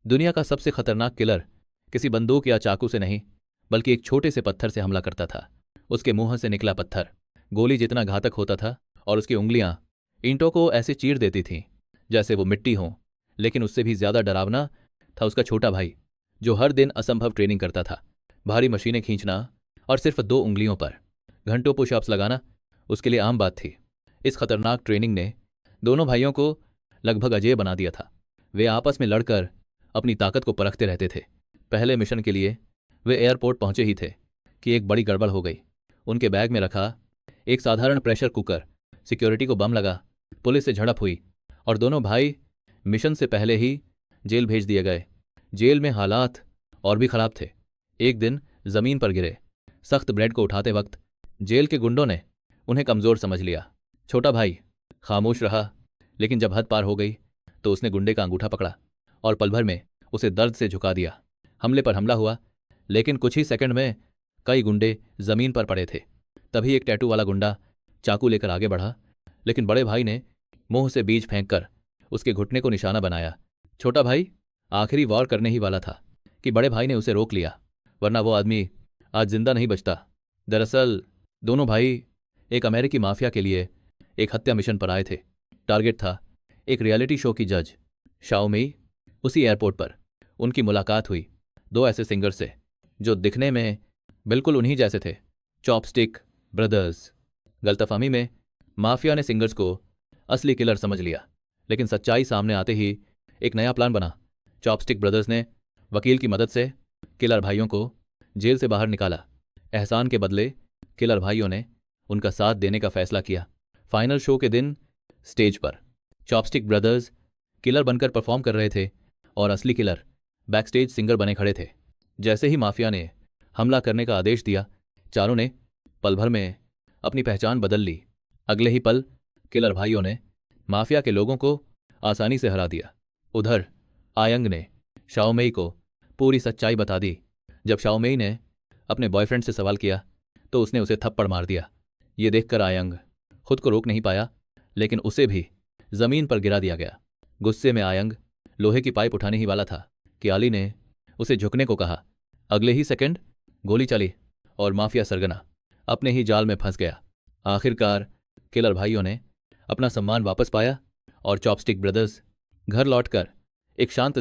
दुनिया का सबसे खतरनाक किलर किसी बंदूक या चाकू से नहीं, बल्कि एक छोटे से पत्थर से हमला करता था। उसके मुंह से निकला पत्थर गोली जितना घातक होता था और उसकी उंगलियां ईंटों को ऐसे चीर देती थीं जैसे वो मिट्टी हों। लेकिन उससे भी ज्यादा डरावना था उसका छोटा भाई, जो हर दिन असंभव ट्रेनिंग करता था। भारी मशीनें खींचना और सिर्फ 2 उंगलियों पर घंटों पुशअप्स लगाना उसके लिए आम बात थी। इस खतरनाक ट्रेनिंग ने दोनों भाइयों को लगभग अजेय बना दिया था। वे आपस में लड़कर अपनी ताकत को परखते रहते थे। पहले मिशन के लिए वे एयरपोर्ट पहुंचे ही थे कि एक बड़ी गड़बड़ हो गई। उनके बैग में रखा एक साधारण प्रेशर कुकर सिक्योरिटी को बम लगा, पुलिस से झड़प हुई और दोनों भाई मिशन से पहले ही जेल भेज दिए गए। जेल में हालात और भी खराब थे। एक दिन जमीन पर गिरे सख्त ब्रेड को उठाते वक्त जेल के गुंडों ने उन्हें कमजोर समझ लिया। छोटा भाई खामोश रहा, लेकिन जब हद पार हो गई तो उसने गुंडे का अंगूठा पकड़ा और पल भर में उसे दर्द से झुका दिया। हमले पर हमला हुआ, लेकिन कुछ ही सेकंड में कई गुंडे जमीन पर पड़े थे। तभी एक टैटू वाला गुंडा चाकू लेकर आगे बढ़ा, लेकिन बड़े भाई ने मुंह से बीज फेंककर उसके घुटने को निशाना बनाया। छोटा भाई आखिरी वार करने ही वाला था कि बड़े भाई ने उसे रोक लिया, वरना वो आदमी आज जिंदा नहीं बचता। दरअसल दोनों भाई एक अमेरिकी माफिया के लिए एक हत्या मिशन पर आए थे। टारगेट था एक रियलिटी शो की जज शाओमेई। उसी एयरपोर्ट पर उनकी मुलाकात हुई 2 ऐसे सिंगर से जो दिखने में बिल्कुल उन्हीं जैसे थे, चॉपस्टिक ब्रदर्स। गलतफहमी में माफिया ने सिंगर्स को असली किलर समझ लिया, लेकिन सच्चाई सामने आते ही एक नया प्लान बना। चॉपस्टिक ब्रदर्स ने वकील की मदद से किलर भाइयों को जेल से बाहर निकाला। एहसान के बदले किलर भाइयों ने उनका साथ देने का फैसला किया। फाइनल शो के दिन स्टेज पर चॉपस्टिक ब्रदर्स किलर बनकर परफॉर्म कर रहे थे और असली किलर बैकस्टेज सिंगर बने खड़े थे। जैसे ही माफिया ने हमला करने का आदेश दिया, चारों ने पल भर में अपनी पहचान बदल ली। अगले ही पल किलर भाइयों ने माफिया के लोगों को आसानी से हरा दिया। उधर आयंग ने शाओमेई को पूरी सच्चाई बता दी। जब शाओमेई ने अपने बॉयफ्रेंड से सवाल किया तो उसने उसे थप्पड़ मार दिया। ये देखकर आयंग खुद को रोक नहीं पाया, लेकिन उसे भी जमीन पर गिरा दिया गया। गुस्से में आयंग लोहे की पाइप उठाने ही वाला था कि आली ने उसे झुकने को कहा। अगले ही सेकंड गोली चली और माफिया सरगना अपने ही जाल में फंस गया। आखिरकार किलर भाइयों ने अपना सम्मान वापस पाया और चॉपस्टिक ब्रदर्स घर लौटकर एक शांत